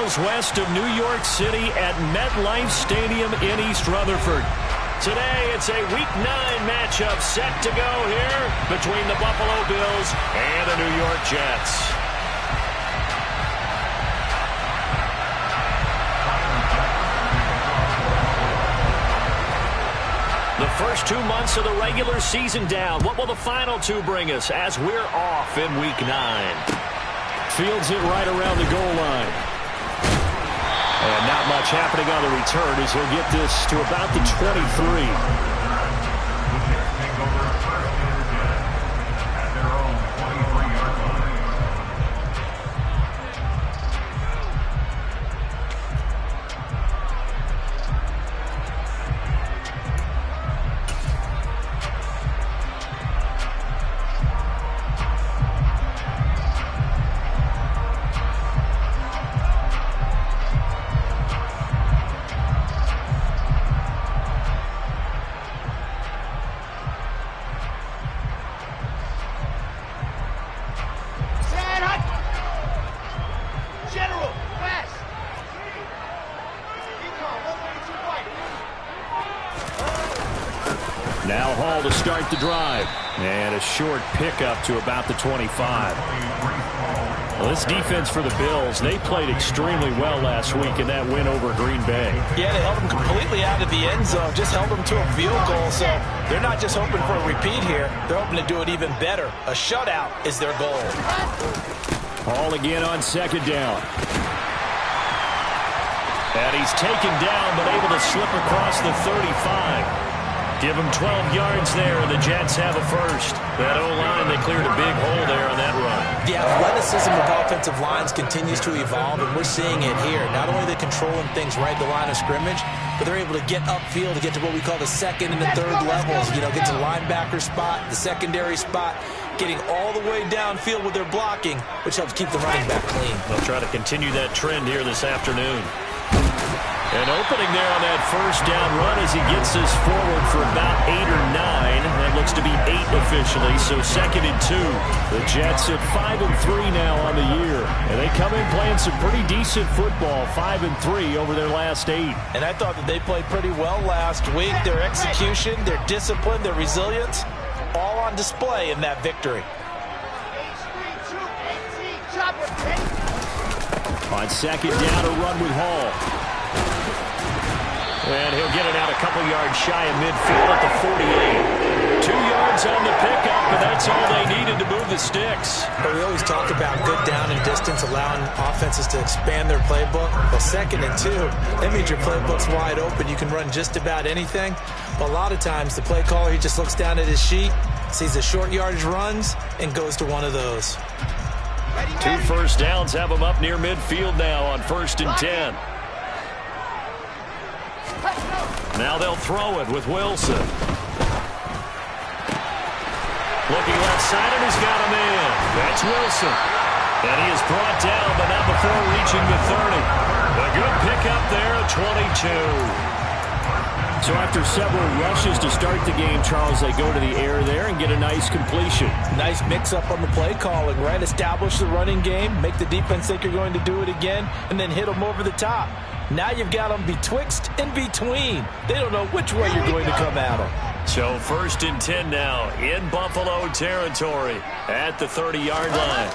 miles west of New York City at MetLife Stadium in East Rutherford. Today, it's a Week 9 matchup set to go here between the Buffalo Bills and the New York Jets. The first 2 months of the regular season down. What will the final 2 bring us as we're off in Week 9? Fields it right around the goal line. And not much happening on the return as he'll get this to about the 23. Now Hall to start the drive. And a short pickup to about the 25. Well, this defense for the Bills, they played extremely well last week in that win over Green Bay. Yeah, they held them completely out of the end zone, just held them to a field goal. So they're not just hoping for a repeat here. They're hoping to do it even better. A shutout is their goal. Hall again on second down. And he's taken down, but able to slip across the 35. Give him 12 yards there, and the Jets have a first. That O-line, they cleared a big hole there on that run. The athleticism of offensive lines continues to evolve, and we're seeing it here. Not only are they controlling things right at the line of scrimmage, but they're able to get upfield to get to what we call the second and the third levels. You know, get to linebacker spot, the secondary spot, getting all the way downfield with their blocking, which helps keep the running back clean. They'll try to continue that trend here this afternoon. An opening there on that first down run as he gets this forward for about 8 or 9. That looks to be 8 officially, so 2nd and 2. The Jets at 5-3 now on the year. And they come in playing some pretty decent football, 5-3 over their last 8. And I thought that they played pretty well last week. Their execution, their discipline, their resilience, all on display in that victory. On second down, a run with Hall. And he'll get it out a couple yards shy of midfield at the 48. 2 yards on the pickup, and that's all they needed to move the sticks. But we always talk about good down and distance, allowing offenses to expand their playbook. Well, 2nd and 2, that means your playbook's wide open. You can run just about anything. But a lot of times, the play caller, he just looks down at his sheet, sees the short yardage runs, and goes to one of those. 2 first downs have them up near midfield now on 1st and 10. Now they'll throw it with Wilson. Looking left side, and he's got him in. That's Wilson. And he is brought down, but not before reaching the 30. A good pickup there at 22. So after several rushes to start the game, Charles, they go to the air there and get a nice completion. Nice mix-up on the play calling, right? Establish the running game, make the defense think you're going to do it again, and then hit them over the top. Now you've got them betwixt and between. They don't know which way you're going to come at them. So 1st and 10 now in Buffalo territory at the 30-yard line.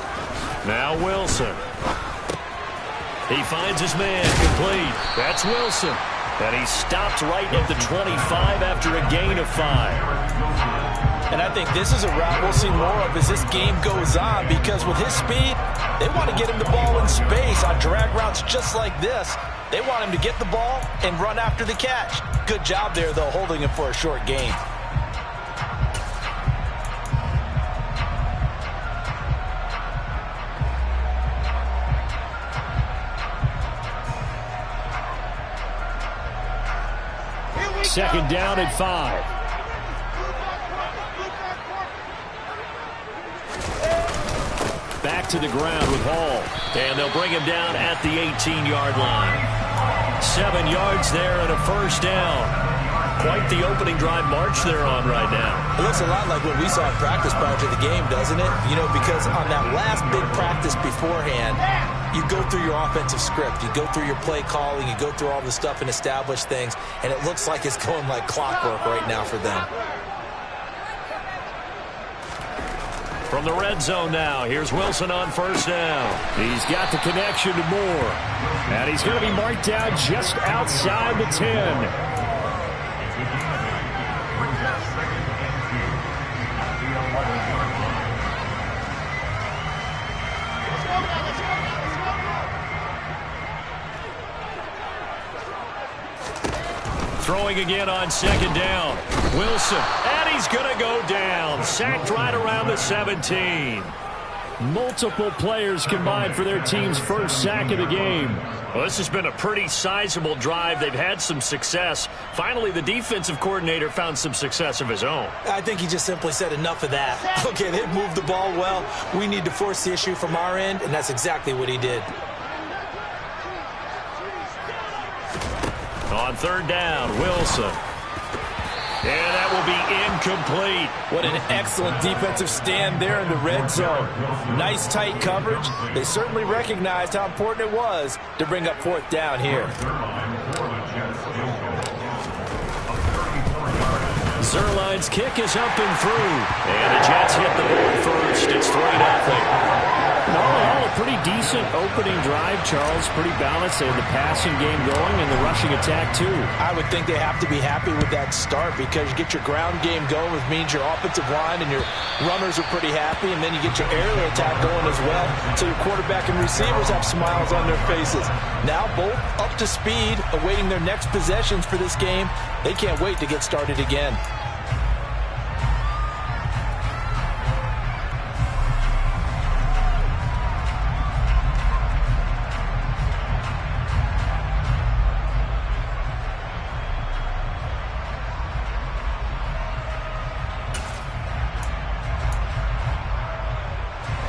Now Wilson. He finds his man complete. That's Wilson. And he stopped right at the 25 after a gain of 5. And I think this is a route we'll see more of as this game goes on, because with his speed, they want to get him the ball in space on drag routes just like this. They want him to get the ball and run after the catch. Good job there, though, holding him for a short gain. Second down at 5. Back to the ground with Hall. And they'll bring him down at the 18-yard line. 7 yards there and a first down. Quite the opening drive march they're on right now. It looks a lot like what we saw in practice prior to the game, doesn't it? You know, because on that last big practice beforehand, You go through your offensive script. You go through your play calling. You go through all the stuff and establish things, and it looks like it's going like clockwork right now for them. From the red zone now, here's Wilson on first down. He's got the connection to Moore. And he's going to be marked down just outside the 10. Throwing again on second down. Wilson, and he's going to go down. Sacked right around the 17. Multiple players combined for their team's first sack of the game. Well, this has been a pretty sizable drive. They've had some success. Finally, the defensive coordinator found some success of his own. I think he just simply said enough of that. Okay, they've moved the ball well. We need to force the issue from our end, and that's exactly what he did. On third down, Wilson. And that will be incomplete. What an excellent defensive stand there in the red zone. Nice tight coverage. They certainly recognized how important it was to bring up fourth down here. Zerline's kick is up and through. And the Jets hit the ball first. It's 3-0. All in all, a pretty decent opening drive, Charles. Pretty balanced. They had the passing game going and the rushing attack, too. I would think they have to be happy with that start because you get your ground game going, which means your offensive line and your runners are pretty happy, and then you get your aerial attack going as well, so your quarterback and receivers have smiles on their faces. Now both up to speed, awaiting their next possessions for this game. They can't wait to get started again.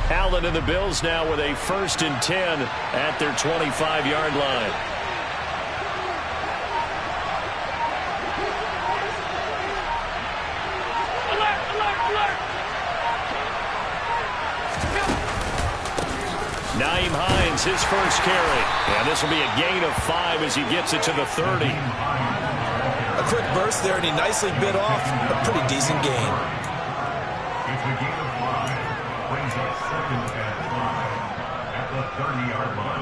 Allen and the Bills now with a 1st and 10 at their 25-yard line. Nyheim Hines, his first carry. And this will be a gain of 5 as he gets it to the 30. A quick burst there, and he nicely bit off a pretty decent gain. It's a gain of 5. Brings up 2nd and 5 at the 30-yard line.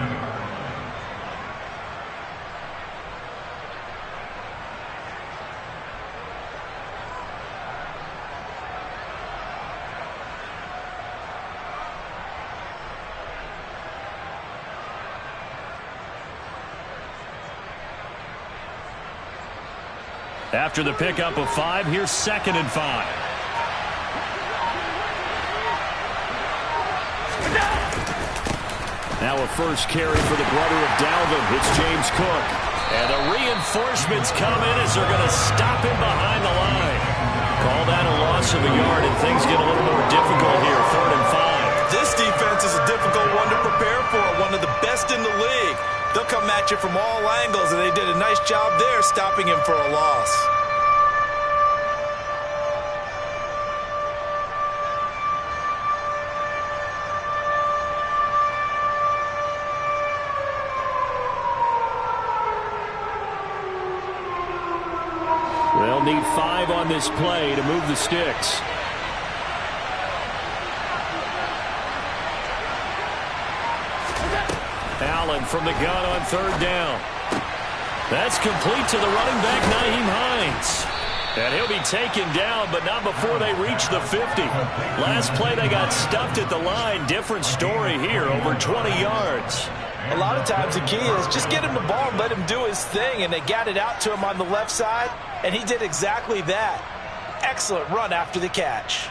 After the pickup of 5, here's 2nd and 5. Now a first carry for the brother of Dalvin. It's James Cook. And the reinforcements come in as they're going to stop him behind the line. Call that a loss of a yard, and things get a little more difficult here. 3rd and 5. This defense is a difficult one to prepare for, one of the best in the league. They'll come at you from all angles, and they did a nice job there stopping him for a loss. They'll need 5 on this play to move the sticks. Allen from the gun on 3rd down. That's complete to the running back, Nyheim Hines. And he'll be taken down, but not before they reach the 50. Last play, they got stuffed at the line. Different story here, over 20 yards. A lot of times the key is just get him the ball and let him do his thing, and they got it out to him on the left side, and he did exactly that. Excellent run after the catch.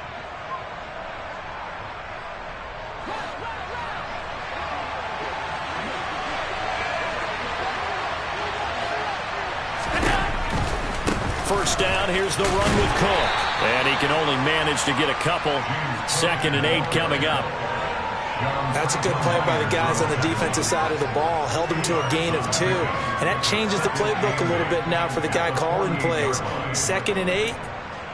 First down, here's the run with Cook. And he can only manage to get a couple. 2nd and 8 coming up. That's a good play by the guys on the defensive side of the ball. Held him to a gain of 2. And that changes the playbook a little bit now for the guy calling plays. 2nd and 8.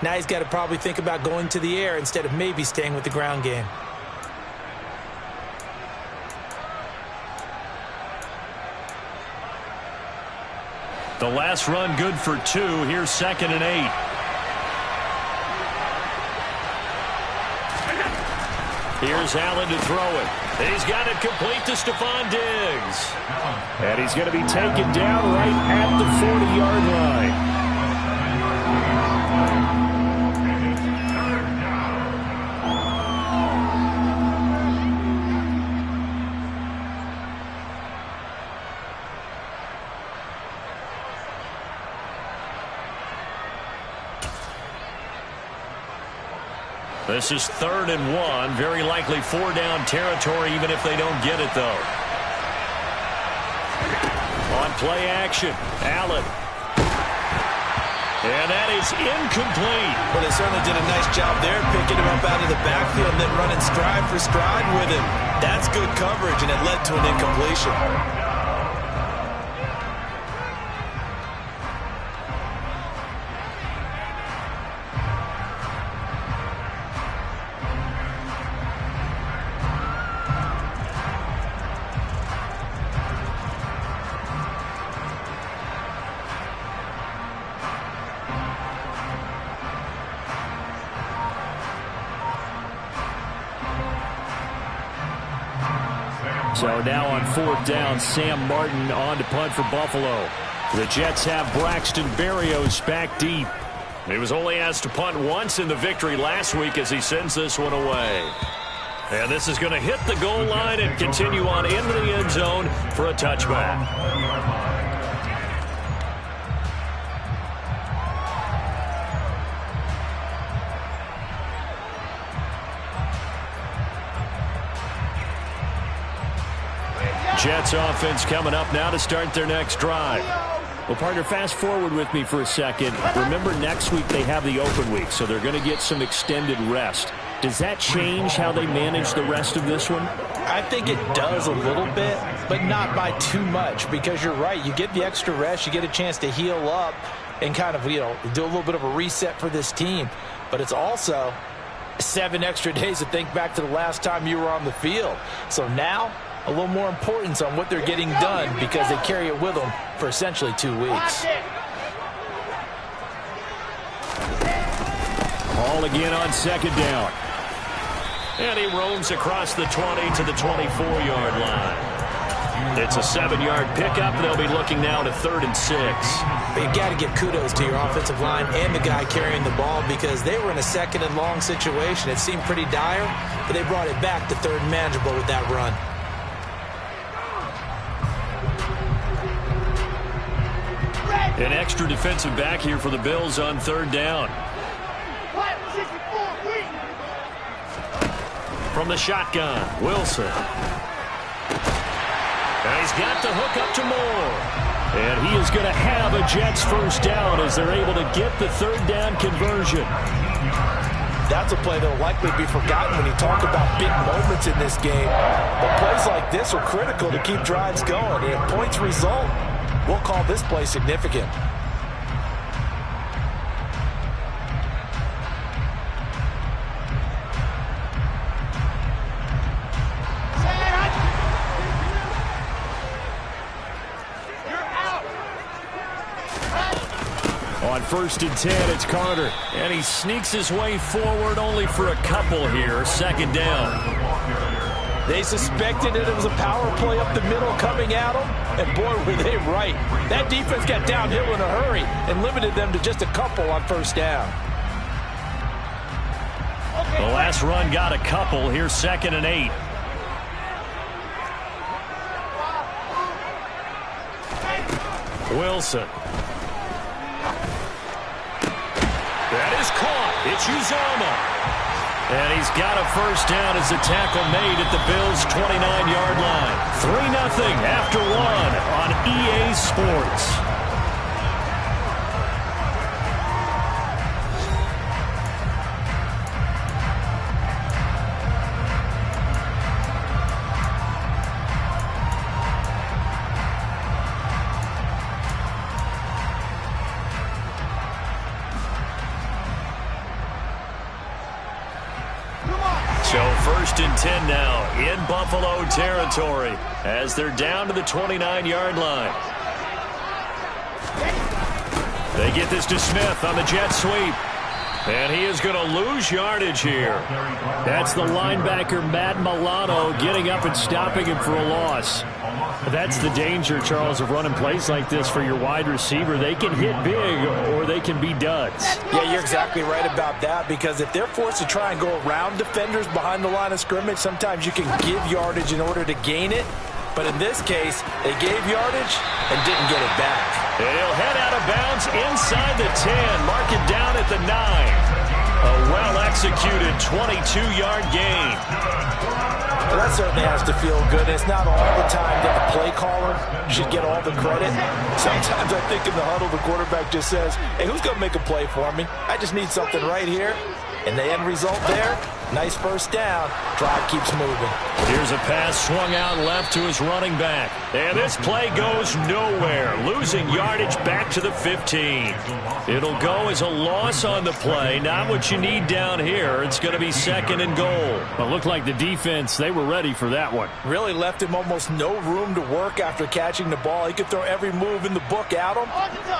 Now he's got to probably think about going to the air instead of maybe staying with the ground game. The last run good for 2. Here's 2nd and 8. Here's Allen to throw it. He's got it complete to Stephon Diggs. And he's going to be taken down right at the 40-yard line. This is 3rd and 1. Very likely 4-down territory, even if they don't get it, though. On play action, Allen. And that is incomplete. Well, they certainly did a nice job there, picking him up out of the backfield and then running stride for stride with him. That's good coverage, and it led to an incompletion. So now on 4th down, Sam Martin on to punt for Buffalo. The Jets have Braxton Berrios back deep. He was only asked to punt once in the victory last week as he sends this one away. And this is going to hit the goal line and continue on into the end zone for a touchback. Jets offense coming up now to start their next drive. Well, partner, fast forward with me for a second. Remember, next week they have the open week, so they're going to get some extended rest. Does that change how they manage the rest of this one? I think it does a little bit, but not by too much, because you're right. You get the extra rest. You get a chance to heal up and kind of, do a little bit of a reset for this team. But it's also 7 extra days to think back to the last time you were on the field. So now, a little more importance on what they're getting done because they carry it with them for essentially 2 weeks. Ball again on 2nd down. And he roams across the 20 to the 24-yard line. It's a 7-yard pickup. They'll be looking now to 3rd and 6. But you got to give kudos to your offensive line and the guy carrying the ball because they were in a 2nd and long situation. It seemed pretty dire, but they brought it back to 3rd and manageable with that run. An extra defensive back here for the Bills on 3rd down. From the shotgun, Wilson. And he's got the hook up to Moore. And he is going to have a Jets first down as they're able to get the 3rd down conversion. That's a play that will likely be forgotten when you talk about big moments in this game. But plays like this are critical to keep drives going. And if points result, we'll call this play significant. On 1st and 10, it's Carter. And he sneaks his way forward only for a couple here. 2nd down. They suspected that it was a power play up the middle coming at them, and boy, were they right. That defense got downhill in a hurry and limited them to just a couple on 1st down. The last run got a couple. Here's 2nd and 8. Wilson. That is caught. It's Uzomah. And he's got a first down as the tackle made at the Bills' 29-yard line. 3-0 after 1 on EA Sports. So 1st and 10 now in Buffalo territory as they're down to the 29-yard line. They get this to Smith on the jet sweep. And he is going to lose yardage here. That's the linebacker, Matt Milano, getting up and stopping him for a loss. That's the danger, Charles, of running plays like this for your wide receiver. They can hit big or they can be duds. Yeah, you're exactly right about that, because if they're forced to try and go around defenders behind the line of scrimmage, sometimes you can give yardage in order to gain it. But in this case, they gave yardage and didn't get it back. And he'll head out of bounds inside the 10. Mark it down at the 9. A well-executed 22-yard gain. Well, that certainly has to feel good. It's not all the time that the play caller should get all the credit. Sometimes I think in the huddle, the quarterback just says, hey, who's going to make a play for me? I just need something right here. And the end result there, nice first down. Drive keeps moving. Here's a pass swung out left to his running back. And this play goes nowhere. Losing yardage back to the 15. It'll go as a loss on the play. Not what you need down here. It's going to be 2nd and goal. Well, it looked like the defense, they were ready for that one. Really left him almost no room to work after catching the ball. He could throw every move in the book at him.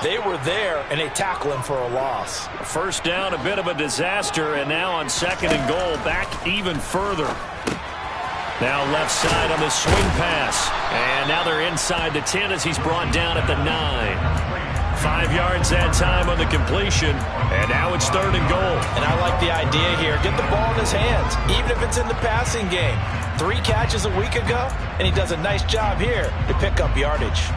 They were there, and they tackle him for a loss. First down, a bit of a disaster. And now on 2nd and goal, back even further. Now left side on the swing pass. And now they're inside the 10 as he's brought down at the 9. 5 yards that time on the completion. And now it's 3rd and goal. And I like the idea here. Get the ball in his hands, even if it's in the passing game. 3 catches a week ago, and he does a nice job here to pick up yardage.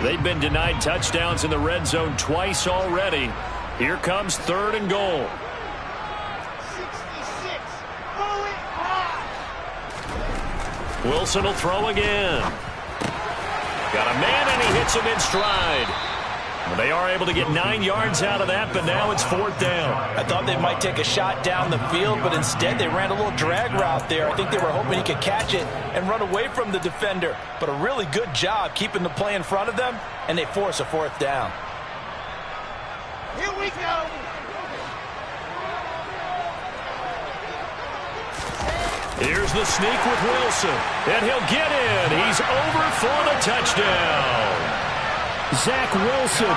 They've been denied touchdowns in the red zone twice already. Here comes 3rd and goal. 66. Wilson will throw again. Got a man, and he hits him in stride. Well, they are able to get 9 yards out of that, but now it's 4th down. I thought they might take a shot down the field, but instead they ran a little drag route there. I think they were hoping he could catch it and run away from the defender. But a really good job keeping the play in front of them, and they force a 4th down. Here we go. Here's the sneak with Wilson, and he'll get in. He's over for the touchdown. Zach Wilson,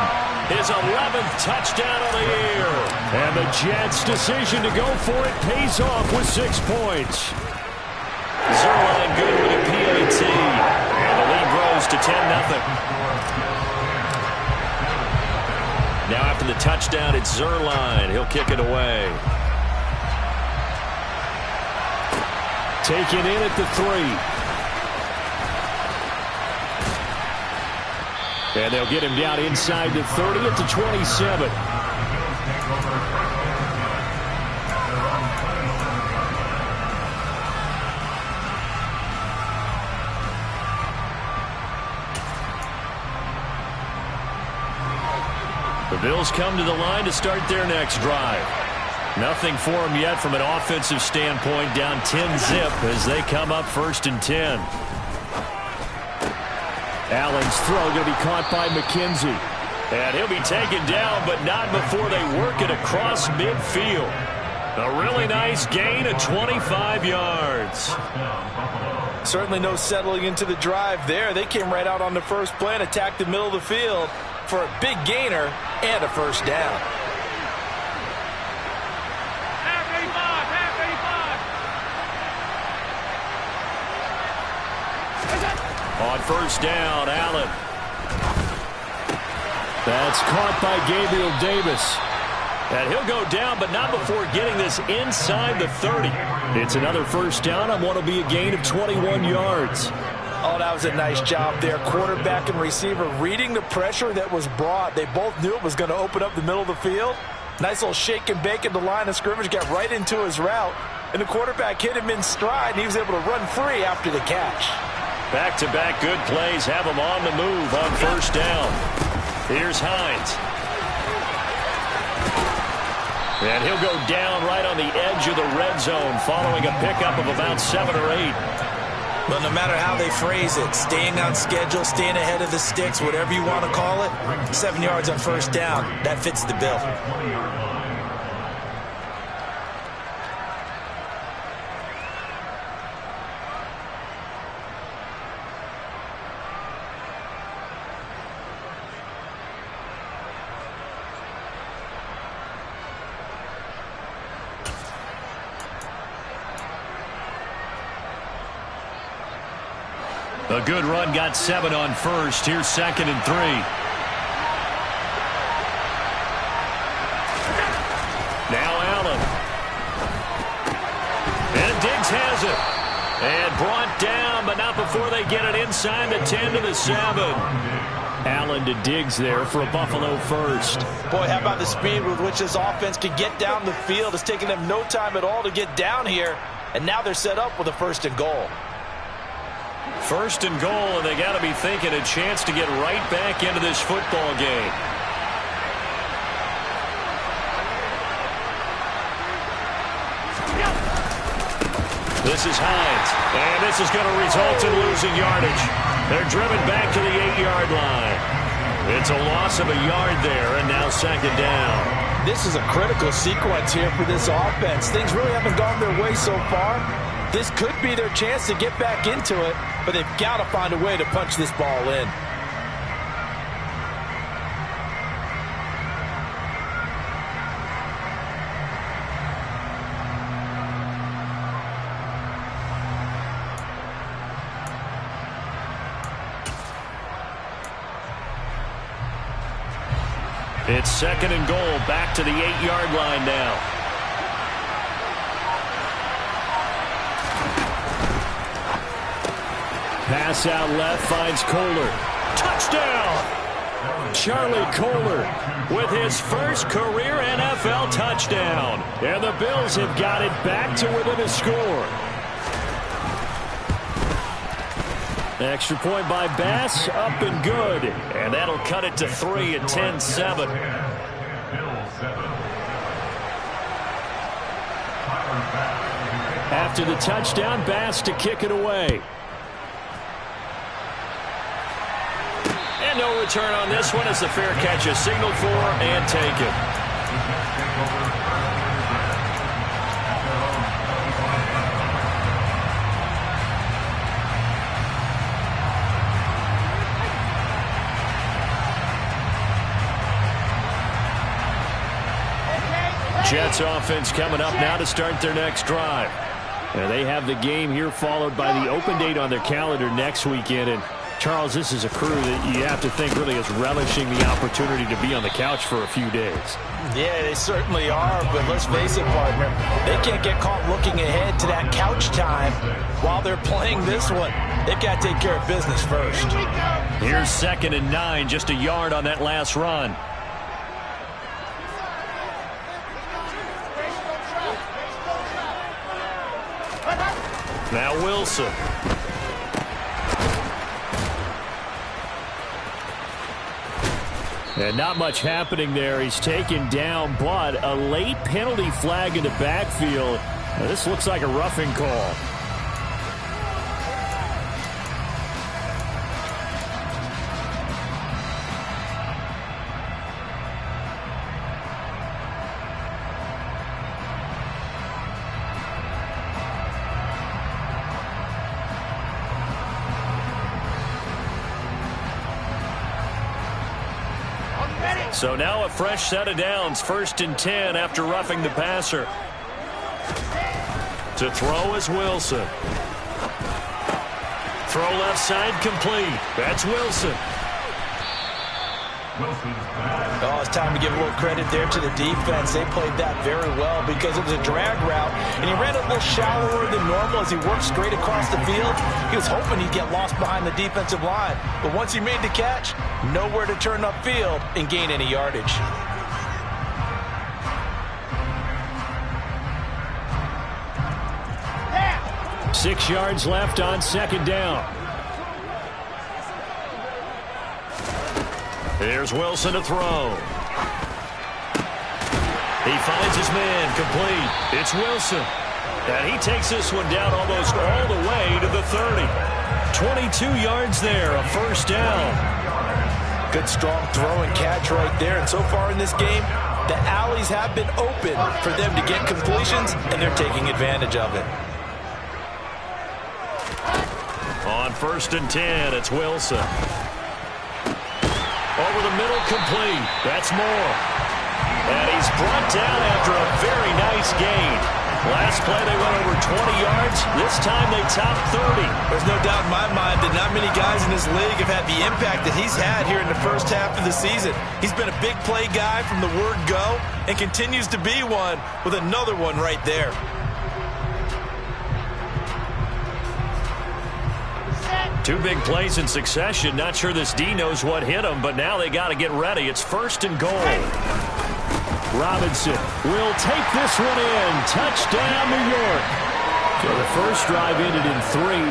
his 11th touchdown of the year. And the Jets' decision to go for it pays off with 6 points. Zerline good with a PAT. And the lead grows to 10-0. Now after the touchdown, it's Zerline. He'll kick it away. Taken in at the 3. And they'll get him down inside the 30 at the 27. The Bills come to the line to start their next drive. Nothing for them yet from an offensive standpoint, down 10-zip as they come up 1st and 10. Allen's throw going to be caught by McKenzie. And he'll be taken down, but not before they work it across midfield. A really nice gain of 25 yards. Certainly no settling into the drive there. They came right out on the first play and attacked the middle of the field for a big gainer and a 1st down. On 1st down, Allen. That's caught by Gabriel Davis. And he'll go down, but not before getting this inside the 30. It's another 1st down on what will be a gain of 21 yards. Oh, that was a nice job there. Quarterback and receiver reading the pressure that was brought. They both knew it was going to open up the middle of the field. Nice little shake and bake at the line of scrimmage, got right into his route. And the quarterback hit him in stride, and he was able to run free after the catch. Back-to-back good plays have him on the move on 1st down. Here's Hines. And he'll go down right on the edge of the red zone following a pickup of about 7 or 8. But no matter how they phrase it, staying on schedule, staying ahead of the sticks, whatever you want to call it, 7 yards on 1st down, that fits the bill. A good run got 7 on first. Here's 2nd and 3. Now Allen. And Diggs has it. And brought down, but not before they get it inside the 10 to the 7. Allen to Diggs there for a Buffalo first. Boy, how about the speed with which this offense can get down the field? It's taken them no time at all to get down here, and now they're set up with a 1st and goal. 1st and goal, and they got to be thinking a chance to get right back into this football game. This is Hines, and this is going to result in losing yardage. They're driven back to the 8-yard line. It's a loss of a yard there, and now 2nd down. This is a critical sequence here for this offense. Things really haven't gone their way so far. This could be their chance to get back into it, but they've got to find a way to punch this ball in. It's 2nd and goal, back to the 8-yard line now. Pass out left, finds Kohler. Touchdown! Charlie Kohler with his first career NFL touchdown. And the Bills have got it back to within a score. Extra point by Bass, up and good. And that'll cut it to 3 at 10-7. After the touchdown, Bass to kick it away. And no return on this one as the fair catch is signaled for and taken. Jets offense coming up now to start their next drive. And they have the game here followed by the open date on their calendar next weekend. And Charles, this is a crew that you have to think really is relishing the opportunity to be on the couch for a few days. Yeah, they certainly are, but let's face it, partner, they can't get caught looking ahead to that couch time while they're playing this one. They've got to take care of business first. Here's 2nd and 9, just a yard on that last run. Now Wilson. And not much happening there. He's taken down, but a late penalty flag in the backfield. Now, this looks like a roughing call. So now a fresh set of downs, 1st and 10 after roughing the passer. To throw is Wilson. Throw left side complete. That's Wilson. Oh, it's time to give a little credit there to the defense. They played that very well because it was a drag route, and he ran a little shallower than normal as he worked straight across the field. He was hoping he'd get lost behind the defensive line, but once he made the catch, nowhere to turn upfield and gain any yardage. Yeah. 6 yards left on 2nd down. Here's Wilson to throw. He finds his man complete. It's Wilson. And he takes this one down almost all the way to the 30. 22 yards there, a 1st down. Good strong throw and catch right there. And so far in this game, the alleys have been open for them to get completions, and they're taking advantage of it. On 1st and 10, it's Wilson. Over the middle, complete. That's Moore. And he's brought down after a very nice gain. Last play they went over 20 yards. This time they topped 30. There's no doubt in my mind that not many guys in this league have had the impact that he's had here in the first half of the season. He's been a big play guy from the word go and continues to be one with another one right there. Two big plays in succession. Not sure this D knows what hit him, but now they got to get ready. It's 1st and goal. Robinson will take this one in. Touchdown, New York. So the first drive ended in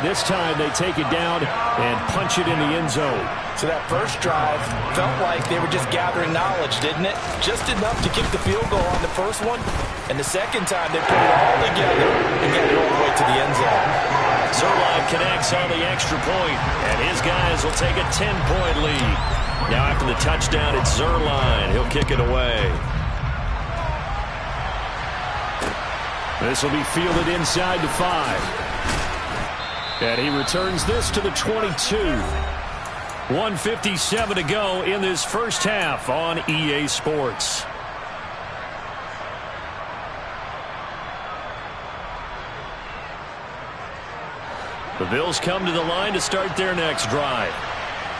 3. This time they take it down and punch it in the end zone. So that first drive felt like they were just gathering knowledge, didn't it? Just enough to kick the field goal on the first one. And the second time they put it all together and got it all the way to the end zone. Zerline connects on the extra point, and his guys will take a 10-point lead. Now after the touchdown, it's Zerline. He'll kick it away. This will be fielded inside the 5. And he returns this to the 22. 1:57 to go in this first half on EA Sports. The Bills come to the line to start their next drive.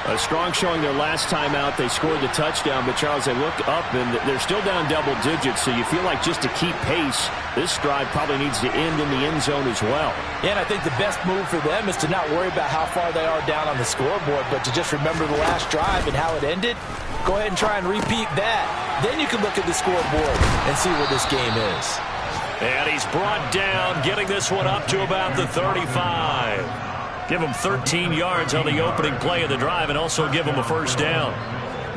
A strong showing their last time out. They scored the touchdown, but, Charles, they look up, and they're still down double digits, so you feel like just to keep pace, this drive probably needs to end in the end zone as well. Yeah, and I think the best move for them is to not worry about how far they are down on the scoreboard, but to just remember the last drive and how it ended. Go ahead and try and repeat that. Then you can look at the scoreboard and see where this game is. And he's brought down, getting this one up to about the 35. Give him 13 yards on the opening play of the drive and also give him a first down.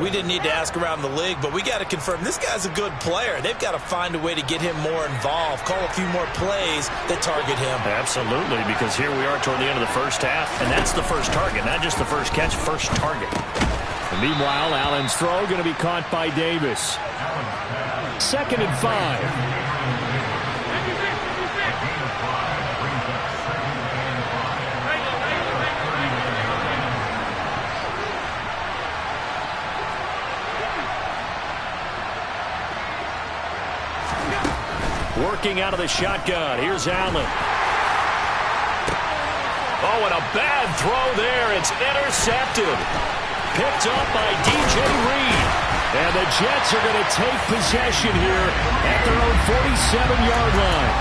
We didn't need to ask around the league, but we got to confirm this guy's a good player. They've got to find a way to get him more involved, call a few more plays that target him. Absolutely, because here we are toward the end of the first half, and that's the first target, not just the first catch, first target. And meanwhile, Allen's throw going to be caught by Davis. 2nd and 5. Working out of the shotgun. Here's Allen. Oh, and a bad throw there. It's intercepted. Picked up by DJ Reed. And the Jets are going to take possession here at their own 47-yard line.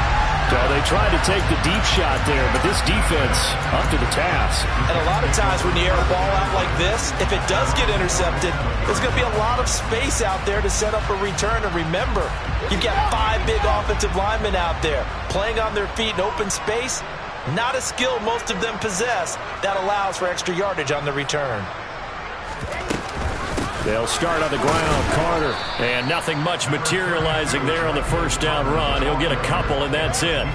So they tried to take the deep shot there, but this defense up to the task. And a lot of times when you air a ball out like this, if it does get intercepted, there's going to be a lot of space out there to set up a return. And remember, you've got 5 big offensive linemen out there playing on their feet in open space. Not a skill most of them possess that allows for extra yardage on the return. They'll start on the ground. Carter. And nothing much materializing there on the first down run. He'll get a couple, and that's it.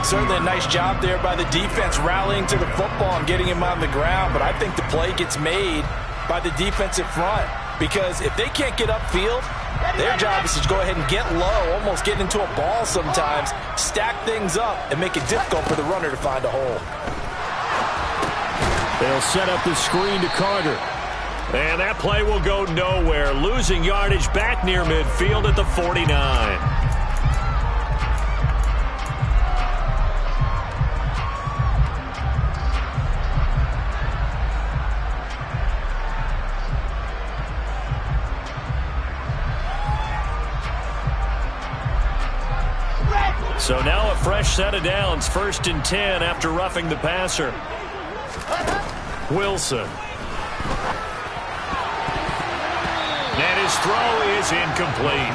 Certainly a nice job there by the defense rallying to the football and getting him on the ground. But I think the play gets made by the defensive front. Because if they can't get upfield, their job is to go ahead and get low, almost get into a ball sometimes, stack things up, and make it difficult for the runner to find a hole. They'll set up the screen to Carter. And that play will go nowhere. Losing yardage back near midfield at the 49. So now a fresh set of downs. 1st and 10 after roughing the passer. Wilson. And his throw is incomplete.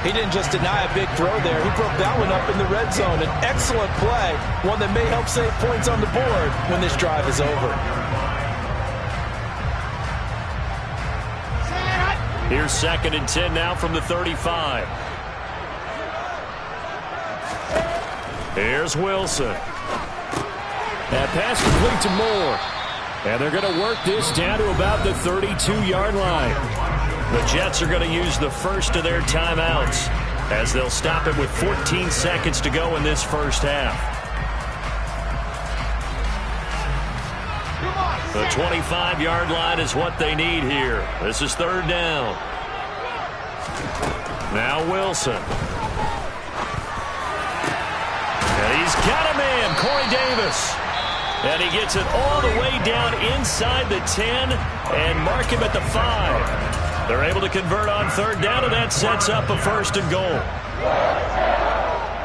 He didn't just deny a big throw there. He broke that one up in the red zone. An excellent play, one that may help save points on the board when this drive is over. Here's 2nd and 10 now from the 35. Here's Wilson. That pass complete to Moore. And they're going to work this down to about the 32-yard line. The Jets are going to use the first of their timeouts as they'll stop it with 14 seconds to go in this first half. The 25-yard line is what they need here. This is 3rd down. Now Wilson. And he's got a man, Corey Davis. And he gets it all the way down inside the 10 and mark him at the 5. They're able to convert on third down, and that sets up a 1st and goal.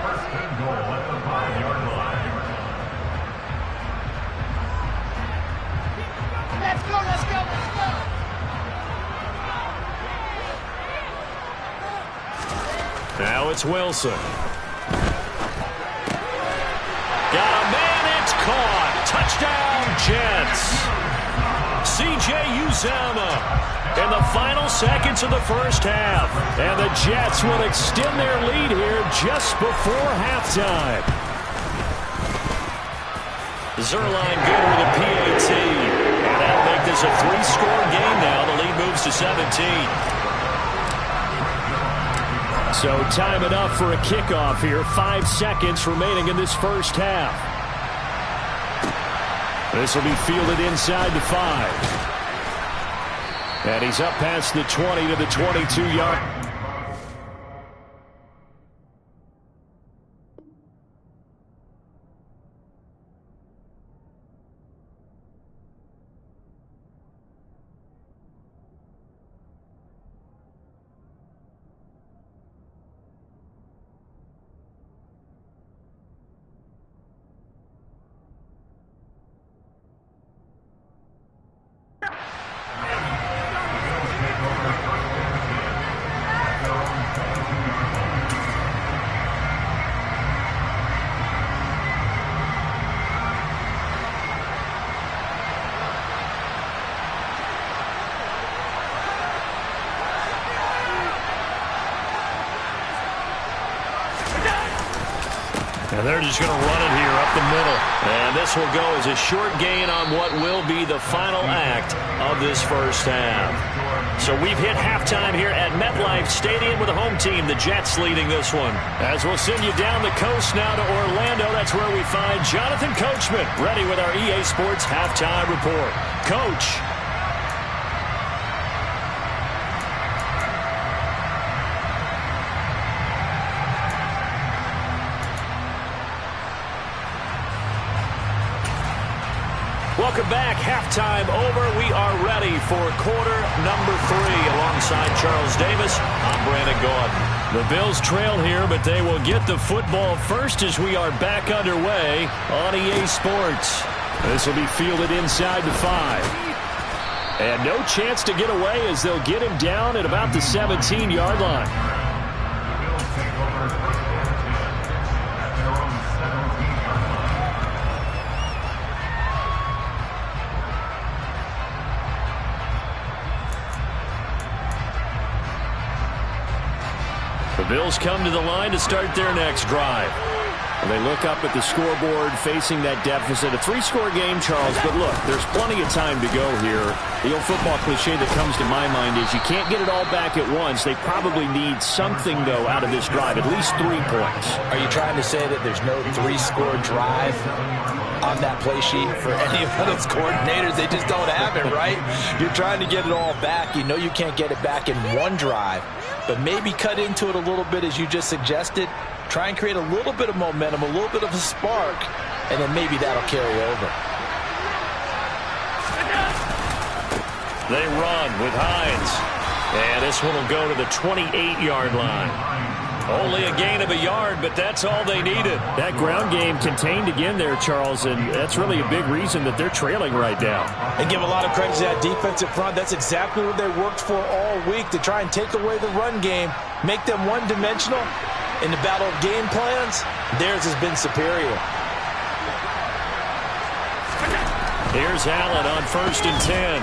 First and goal at the 5-yard line. Let's go, let's go, let's go. Now it's Wilson. Got a man, it's caught. Touchdown, Jets. C.J. Uzomah in the final seconds of the first half. And the Jets will extend their lead here just before halftime. Zerline good with a PAT. And that'll make this a 3-score game now. The lead moves to 17. So time enough for a kickoff here. 5 seconds remaining in this first half. This will be fielded inside the 5. And he's up past the 20 to the 22-yard. And they're just going to run it here up the middle. And this will go as a short gain on what will be the final act of this first half. So we've hit halftime here at MetLife Stadium with the home team, the Jets, leading this one. As we'll send you down the coast now to Orlando, that's where we find Jonathan Coachman, ready with our EA Sports halftime report. Coach. Welcome back. Halftime over. We are ready for quarter number 3. Alongside Charles Davis, I'm Brandon Gaudin. The Bills trail here, but they will get the football first as we are back underway on EA Sports. This will be fielded inside the 5. And no chance to get away as they'll get him down at about the 17-yard line. The Bills take over first and 10 at their own 17-yard line. The Bills come to the line to start their next drive. And they look up at the scoreboard facing that deficit. A 3-score game, Charles, but look, there's plenty of time to go here. The old football cliche that comes to my mind is you can't get it all back at once. They probably need something, though, out of this drive, at least 3 points. Are you trying to say that there's no 3-score drive on that play sheet for any of those coordinators? They just don't have it, right? You're trying to get it all back. You know you can't get it back in one drive, but maybe cut into it a little bit as you just suggested. Try and create a little bit of momentum, a little bit of a spark, and then maybe that'll carry over. They run with Hines. And this one will go to the 28-yard line. Only a gain of a yard, but that's all they needed. That ground game contained again there, Charles, and that's really a big reason that they're trailing right now. And give a lot of credit to that defensive front. That's exactly what they worked for all week, to try and take away the run game, make them one-dimensional. In the battle of game plans, theirs has been superior. Here's Allen on 1st and 10.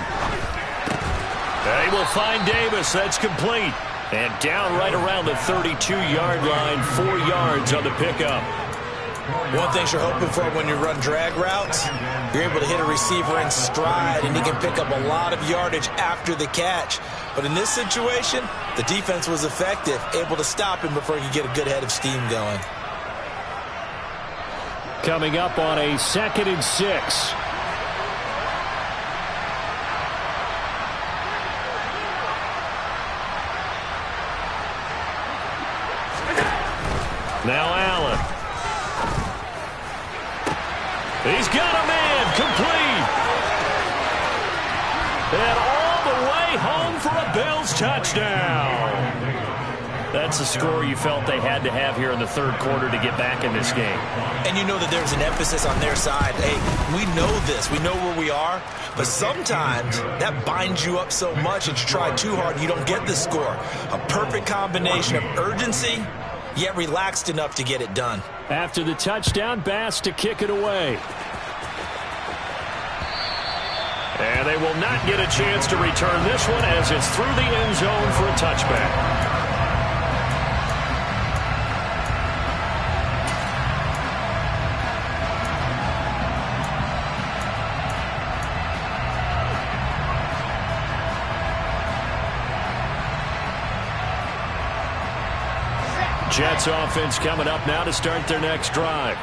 They will find Davis. That's complete. And down right around the 32-yard line, 4 yards on the pickup. One thing you're hoping for when you run drag routes, you're able to hit a receiver in stride, and he can pick up a lot of yardage after the catch. But in this situation, the defense was effective, able to stop him before he could get a good head of steam going. Coming up on a 2nd and 6. Now Allen. He's got a man, complete. And all the way home for a Bills touchdown. That's a score you felt they had to have here in the third quarter to get back in this game. And you know that there's an emphasis on their side. Hey, we know this. We know where we are. But sometimes that binds you up so much that you try too hard and you don't get the score. A perfect combination of urgency, yet relaxed enough to get it done. After the touchdown, Bass to kick it away. And they will not get a chance to return this one as it's through the end zone for a touchback. Jets offense coming up now to start their next drive.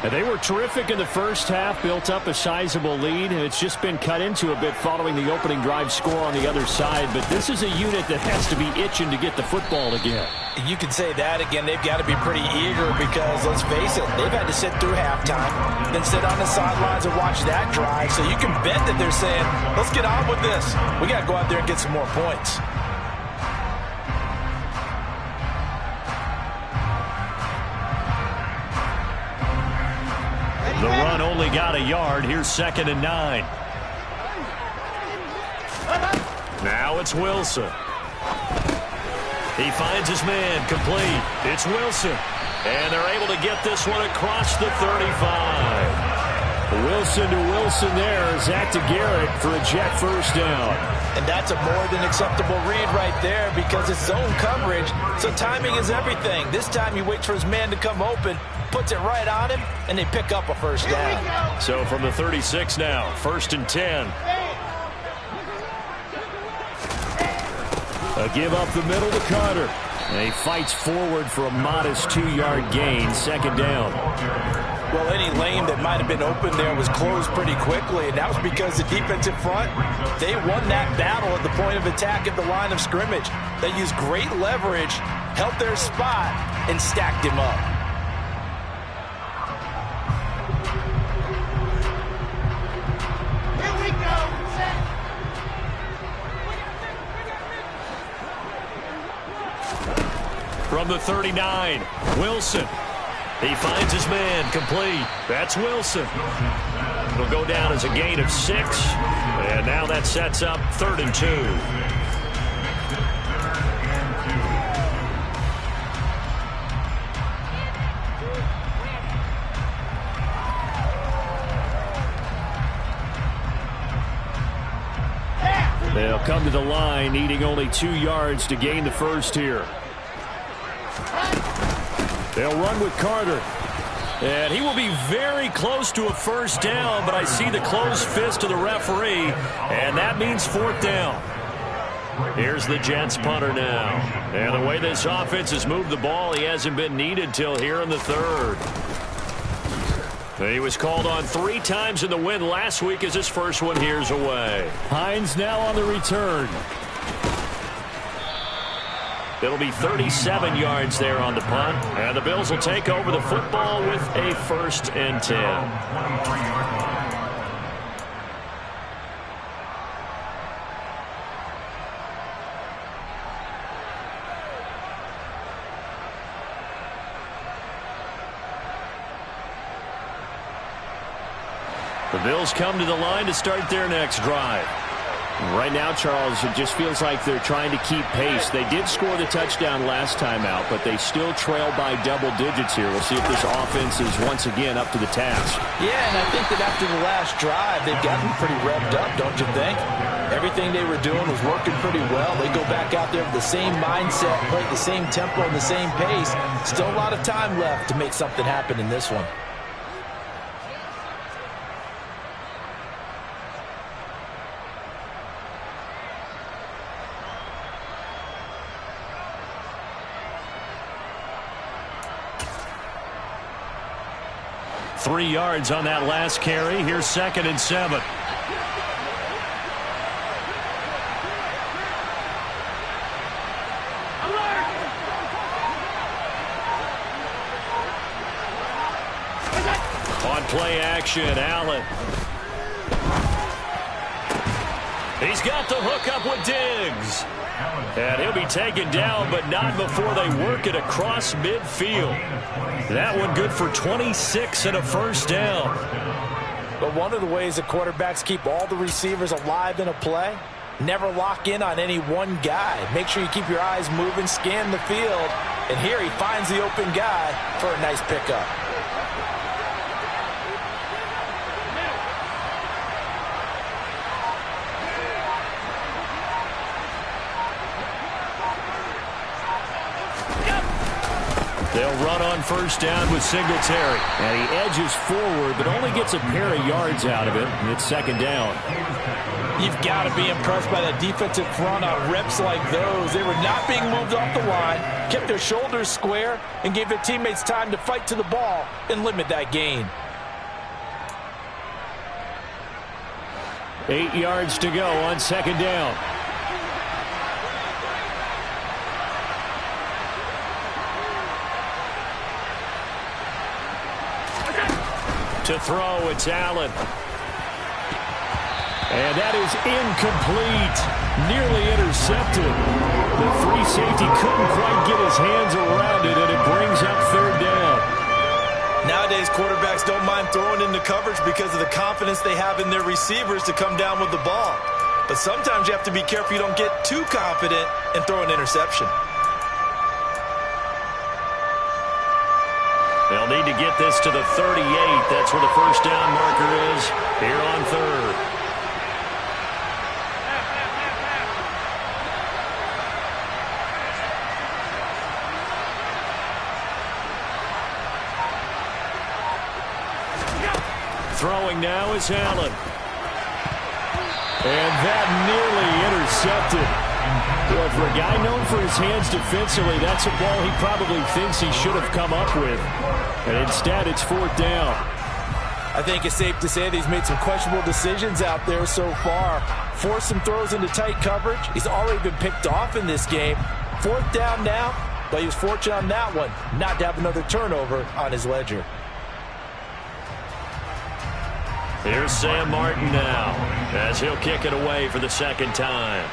And they were terrific in the first half, built up a sizable lead, and it's just been cut into a bit following the opening drive score on the other side. But this is a unit that has to be itching to get the football again. You can say that again. They've got to be pretty eager because, let's face it, they've had to sit through halftime, then sit on the sidelines and watch that drive. So you can bet that they're saying, let's get on with this. We got to go out there and get some more points. The run only got a yard. Here's 2nd and 9. Now it's Wilson. He finds his man, complete. It's Wilson. And they're able to get this one across the 35. Wilson to Wilson there. Zach to Garrett for a jet first down. And that's a more than acceptable read right there because it's zone coverage, so timing is everything. This time he waits for his man to come open, puts it right on him, and they pick up a first down. So from the 36 now, 1st and 10. A give up the middle to Carter. And he fights forward for a modest 2-yard gain, 2nd down. Well, any lane that might have been open there was closed pretty quickly, and that was because the defensive front, they won that battle at the point of attack at the line of scrimmage. They used great leverage, held their spot, and stacked him up. Here we go. From the 39, Wilson. He finds his man, complete. That's Wilson. It'll go down as a gain of 6. And now that sets up 3rd and 2. They'll come to the line, needing only 2 yards to gain the first here. They'll run with Carter. And he will be very close to a first down, but I see the closed fist of the referee, and that means 4th down. Here's the Jets punter now. And the way this offense has moved the ball, he hasn't been needed till here in the 3rd. He was called on 3 times in the win last week as his first one here's away. Hines now on the return. It'll be 37 yards there on the punt. And the Bills will take over the football with a 1st and 10. The Bills come to the line to start their next drive. Right now, Charles, it just feels like they're trying to keep pace. They did score the touchdown last time out, but they still trail by double digits here. We'll see if this offense is once again up to the task. Yeah, and I think that after the last drive, they've gotten pretty revved up, don't you think? Everything they were doing was working pretty well. They go back out there with the same mindset, play at the same tempo and the same pace. Still a lot of time left to make something happen in this one. Three yards on that last carry. Here's 2nd and 7. On play action. Allen. He's got the hookup with Diggs. And he'll be taken down, but not before they work it across midfield. That one good for 26 and a first down. But one of the ways that quarterbacks keep all the receivers alive in a play, never lock in on any one guy. Make sure you keep your eyes moving, scan the field. And here he finds the open guy for a nice pickup. They'll run on first down with Singletary. And he edges forward, but only gets a pair of yards out of it. And it's second down. You've got to be impressed by that defensive front on reps like those. They were not being moved off the line, kept their shoulders square, and gave their teammates time to fight to the ball and limit that gain. 8 yards to go on second down. To throw, it's Allen. And that is incomplete. Nearly intercepted. The free safety couldn't quite get his hands around it, and it brings up third down. Nowadays, quarterbacks don't mind throwing into coverage because of the confidence they have in their receivers to come down with the ball. But sometimes you have to be careful you don't get too confident and throw an interception. They'll need to get this to the 38. That's where the first down marker is here on third. Throwing now is Allen. And that nearly intercepted. Well, for a guy known for his hands defensively, that's a ball he probably thinks he should have come up with. And instead, it's fourth down. I think it's safe to say that he's made some questionable decisions out there so far. Forced some throws into tight coverage. He's already been picked off in this game. Fourth down now, but he was fortunate on that one not to have another turnover on his ledger. Here's Sam Martin now as he'll kick it away for the second time.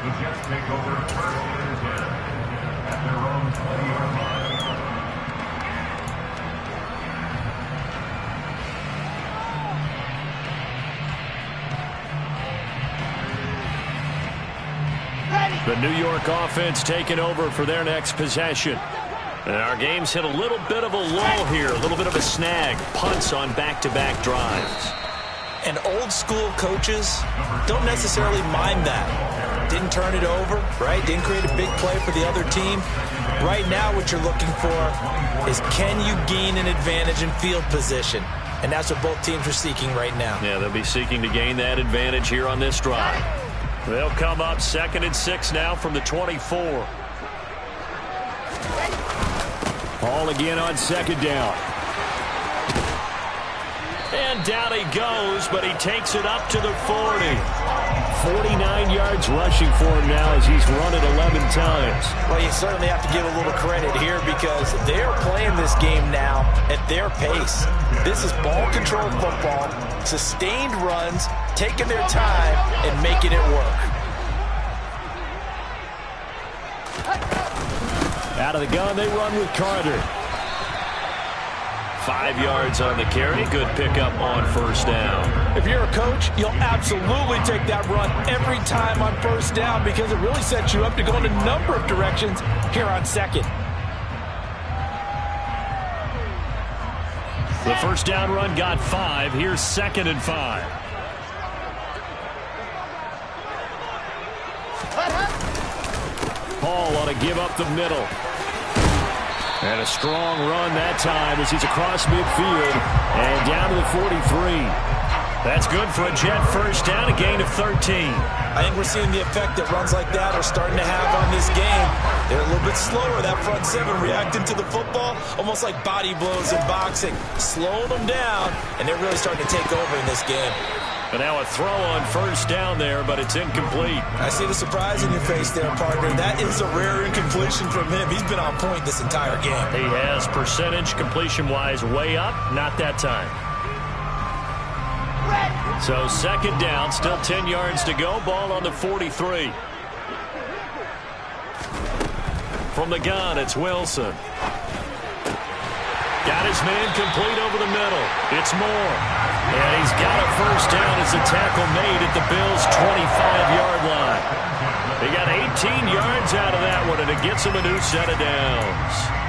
The Jets take over first and 10 at their own 20-yard line. The New York offense taking over for their next possession. And our game's hit a little bit of a lull here, a little bit of a snag. Punts on back-to-back drives. And old school coaches don't necessarily mind that. Didn't turn it over, right? Didn't create a big play for the other team. Right now what you're looking for is, can you gain an advantage in field position? And that's what both teams are seeking right now. Yeah, they'll be seeking to gain that advantage here on this drive. They'll come up 2nd and 6 now from the 24. Ball again on second down. And down he goes, but he takes it up to the 40. 49 yards rushing for him now as he's run it 11 times. Well, you certainly have to give a little credit here because they're playing this game now at their pace. This is ball control football, sustained runs, taking their time and making it work. Out of the gun, they run with Carter. 5 yards on the carry. Good pickup on first down. If you're a coach, you'll absolutely take that run every time on first down because it really sets you up to go in a number of directions here on second. The first down run got 5. Here's 2nd and 5. Paul ought to give up the middle. And a strong run that time as he's across midfield and down to the 43. That's good for a Jet first down, a gain of 13. I think we're seeing the effect that runs like that are starting to have on this game. They're a little bit slower, that front seven, reacting to the football, almost like body blows in boxing, slowing them down, and they're really starting to take over in this game. And now a throw on first down there, but it's incomplete. I see the surprise in your face there, partner. That is a rare incompletion from him. He's been on point this entire game. He has percentage completion-wise way up, not that time. So second down, still 10 yards to go. Ball on the 43. From the gun, it's Wilson. Got his man complete over the middle. It's Moore. And he's got a first down as the tackle made at the Bills' 25-yard line. They got 18 yards out of that one, and it gets him a new set of downs.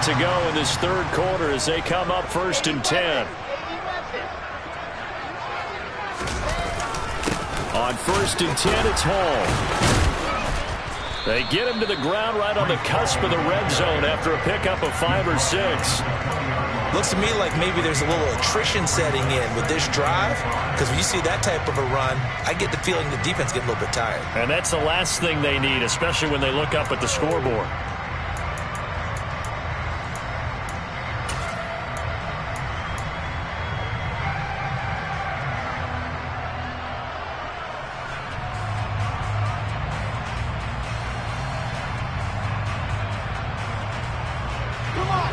To go in this third quarter as they come up first and 10. On first and 10, it's Hall. They get him to the ground right on the cusp of the red zone after a pickup of 5 or 6. Looks to me like maybe there's a little attrition setting in with this drive, because when you see that type of a run, I get the feeling the defense getting a little bit tired. And that's the last thing they need, especially when they look up at the scoreboard.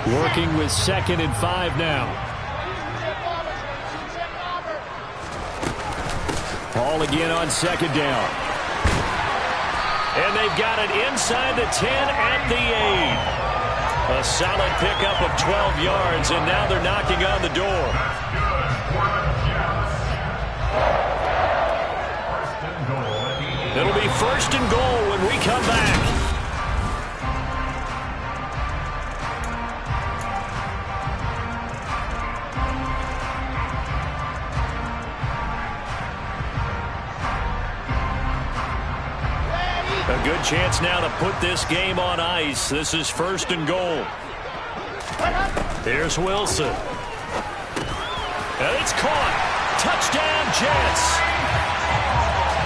Working with 2nd and 5 now. Ball again on 2nd down. And they've got it inside the 10 at the 8. A solid pickup of 12 yards, and now they're knocking on the door. It'll be 1st and goal when we come back. A good chance now to put this game on ice. This is 1st and goal. Here's Wilson. And it's caught. Touchdown, Jets.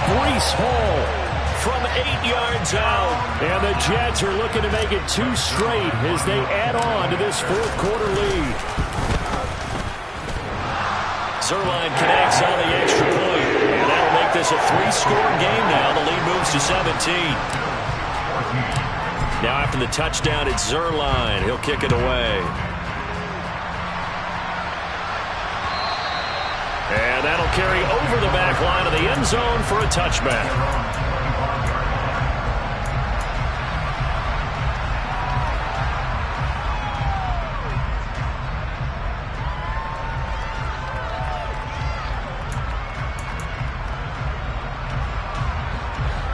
Breece Hall from 8 yards out. And the Jets are looking to make it 2 straight as they add on to this fourth quarter lead. Zerline connects on the extra point. And that'll make this a 3-score game now. The lead moves to 17. Now after the touchdown, it's Zerline. He'll kick it away. And that'll carry over the back line of the end zone for a touchback.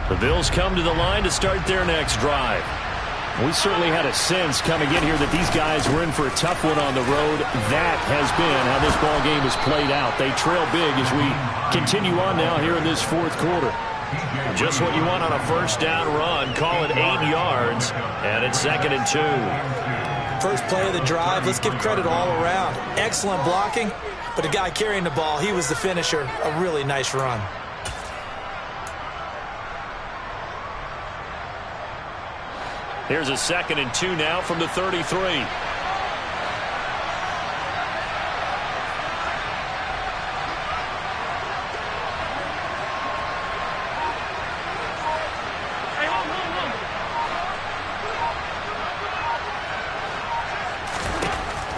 The Bills come to the line to start their next drive. We certainly had a sense coming in here that these guys were in for a tough one on the road. That has been how this ball game has played out. They trail big as we continue on now here in this fourth quarter. Just what you want on a first down run. Call it 8 yards, and it's 2nd and 2. First play of the drive. Let's give credit all around. Excellent blocking, but the guy carrying the ball, he was the finisher. A really nice run. Here's a 2nd and 2 now from the 33.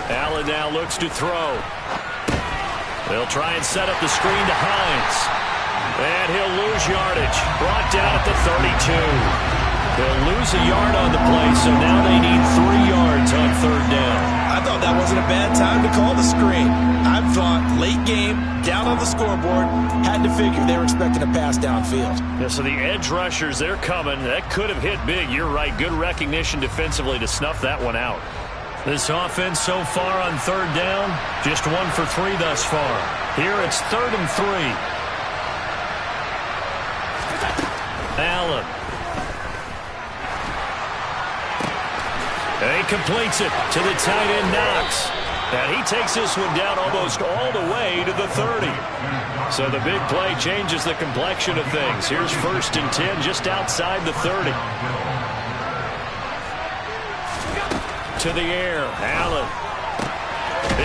Allen now looks to throw. They'll try and set up the screen to Hines. And he'll lose yardage. Brought down at the 32. They'll lose a yard on the play, so now they need 3 yards on 3rd down. I thought that wasn't a bad time to call the screen. I thought late game, down on the scoreboard, had to figure they were expecting a pass downfield. Yeah, so the edge rushers, they're coming. That could have hit big. You're right. Good recognition defensively to snuff that one out. This offense so far on third down, just 1 for 3 thus far. Here it's 3rd and 3. Allen. And he completes it to the tight end, Knox. And he takes this one down almost all the way to the 30. So the big play changes the complexion of things. Here's 1st and 10 just outside the 30. To the air, Allen.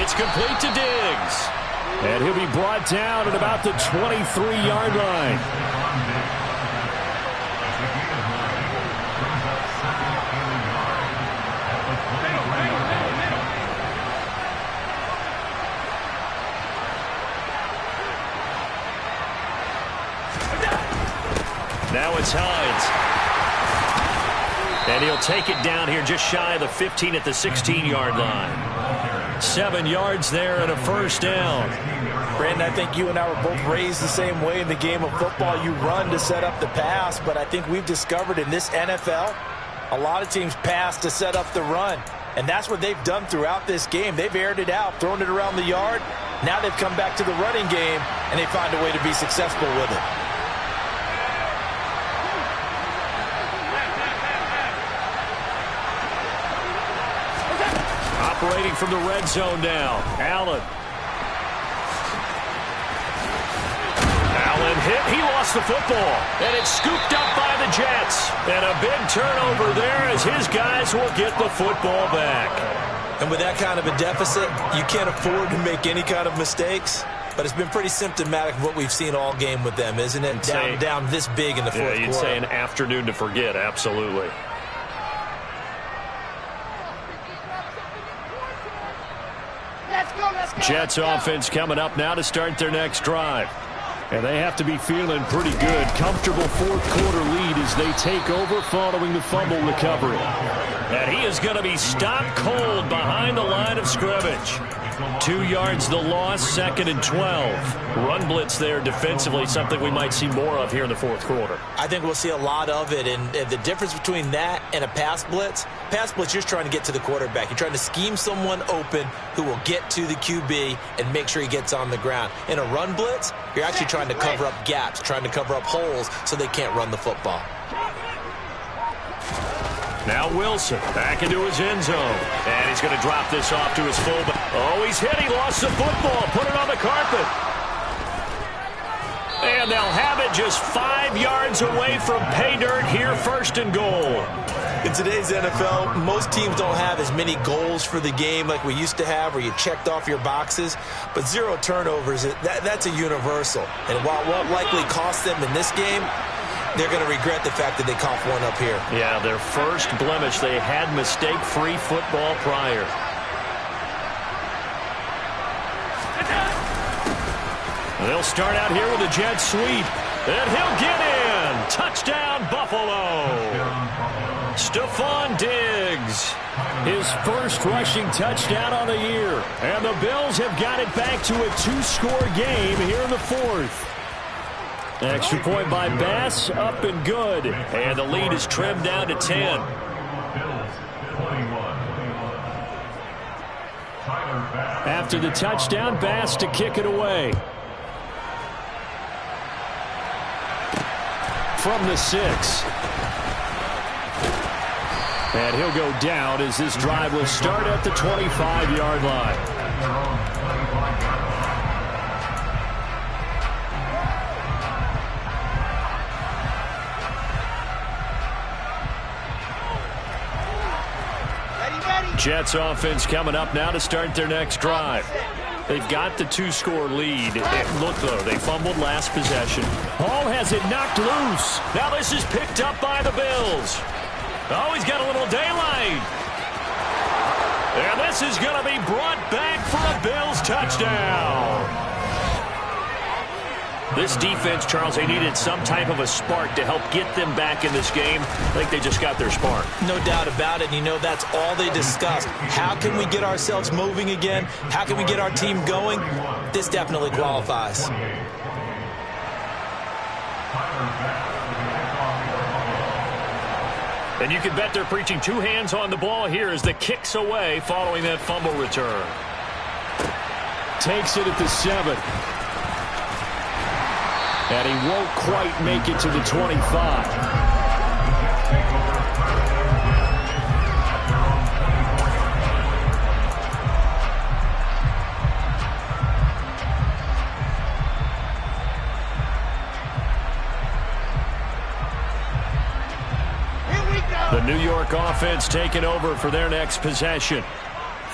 It's complete to Diggs. And he'll be brought down at about the 23-yard line. Now it's Hines. And he'll take it down here just shy of the 15 at the 16-yard line. 7 yards there and a 1st down. Brandon, I think you and I were both raised the same way in the game of football. You run to set up the pass, but I think we've discovered in this NFL, a lot of teams pass to set up the run. And that's what they've done throughout this game. They've aired it out, thrown it around the yard. Now they've come back to the running game, and they find a way to be successful with it. Operating from the red zone now. Allen. Allen hit. He lost the football. And it's scooped up by the Jets. And a big turnover there as his guys will get the football back. And with that kind of a deficit, you can't afford to make any kind of mistakes. But it's been pretty symptomatic of what we've seen all game with them, isn't it? Down this big in the fourth quarter. You'd say an afternoon to forget. Absolutely. Jets offense coming up now to start their next drive. And they have to be feeling pretty good. Comfortable fourth-quarter lead as they take over following the fumble recovery. And he is going to be stopped cold behind the line of scrimmage. 2 yards the loss, 2nd and 12. Run blitz there defensively, something we might see more of here in the fourth quarter. I think we'll see a lot of it, and the difference between that and a pass blitz, you're just trying to get to the quarterback. You're trying to scheme someone open who will get to the QB and make sure he gets on the ground. In a run blitz, you're actually trying to cover up gaps, trying to cover up holes so they can't run the football. Now Wilson back into his end zone. And he's going to drop this off to his fullback. Oh, he's hit. He lost the football. Put it on the carpet. And they'll have it just 5 yards away from pay dirt here, 1st and goal. In today's NFL, most teams don't have as many goals for the game like we used to have where you checked off your boxes. But 0 turnovers, that's a universal. And while it won't likely cost them in this game, they're going to regret the fact that they coughed one up here. Yeah, their first blemish. They had mistake-free football prior. They'll start out here with a jet sweep. And he'll get in. Touchdown, Buffalo. Stephon Diggs. His first rushing touchdown on the year. And the Bills have got it back to a 2-score game here in the fourth. Extra point by Bass, up and good. And the lead is trimmed down to 10. After the touchdown, Bass to kick it away. From the 6. And he'll go down as this drive will start at the 25-yard line. Jets offense coming up now to start their next drive. They've got the 2-score lead. Look, though, they fumbled last possession. Hall has it knocked loose. Now this is picked up by the Bills. Oh, he's got a little daylight. And this is going to be brought back for a Bills touchdown. This defense, Charles, they needed some type of a spark to help get them back in this game. I think they just got their spark. No doubt about it. You know, that's all they discussed. How can we get ourselves moving again? How can we get our team going? This definitely qualifies. And you can bet they're preaching two hands on the ball here as the kick's away following that fumble return. Takes it at the 7. And he won't quite make it to the 25. The New York offense taking over for their next possession.